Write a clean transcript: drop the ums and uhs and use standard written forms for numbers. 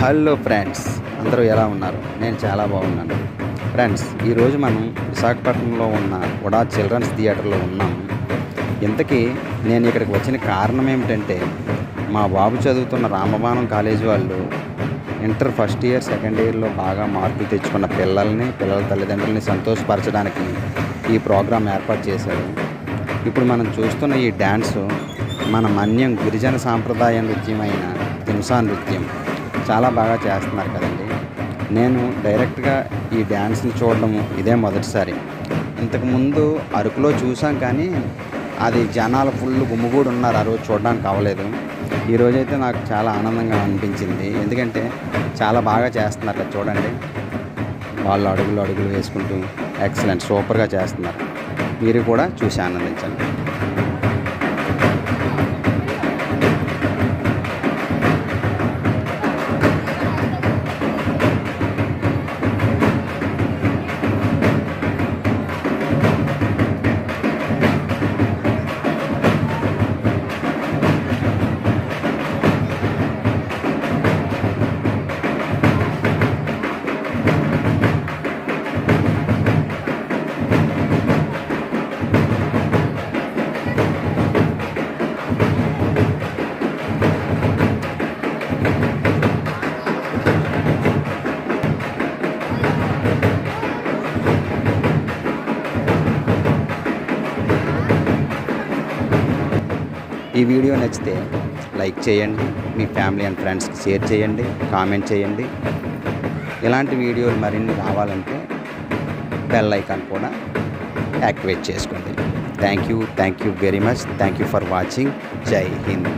Hello friends, అందరూ ఎలా ఉన్నారు? నేను చాలా బాగున్నాను ఫ్రెండ్స్. ఈరోజు మనం విశాఖపట్నంలో ఉన్న ఉడా చిల్డ్రన్స్ థియేటర్లో ఉన్నాము. ఇంతకీ నేను ఇక్కడికి వచ్చిన కారణం ఏమిటంటే, మా బాబు చదువుతున్న రామబాణం కాలేజీ వాళ్ళు ఇంటర్ ఫస్ట్ ఇయర్ సెకండ్ ఇయర్లో బాగా మార్కులు తెచ్చుకున్న పిల్లల తల్లిదండ్రులని సంతోషపరచడానికి ఈ ప్రోగ్రాం ఏర్పాటు చేశారు. ఇప్పుడు మనం చూస్తున్న ఈ డ్యాన్సు మన మన్యం గిరిజన సాంప్రదాయ నృత్యమైన తింసా నృత్యం. చాలా బాగా చేస్తున్నారు కదండి. నేను డైరెక్ట్గా ఈ డ్యాన్స్ని చూడడము ఇదే మొదటిసారి. ఇంతకుముందు అరకులో చూసాం, కానీ అది జనాలు ఫుల్ గుమ్ముగూడు ఉన్నారు. ఆ రోజు చూడడానికి అవ్వలేదు. ఈరోజైతే నాకు చాలా ఆనందంగా అనిపించింది, ఎందుకంటే చాలా బాగా చేస్తున్నారు కదా. చూడండి, వాళ్ళు అడుగులు వేసుకుంటూ ఎక్సలెంట్, సూపర్గా చేస్తున్నారు. మీరు కూడా చూసి ఆనందించండి. ఈ వీడియో నచ్చితే లైక్ చేయండి, మీ ఫ్యామిలీ అండ్ ఫ్రెండ్స్కి షేర్ చేయండి, కామెంట్ చేయండి. ఇలాంటి వీడియోలు మరిన్ని రావాలంటే బెల్ ఐకాన్ కూడా యాక్టివేట్ చేసుకోండి. Thank you very much. Thank you for watching. జై హింద్.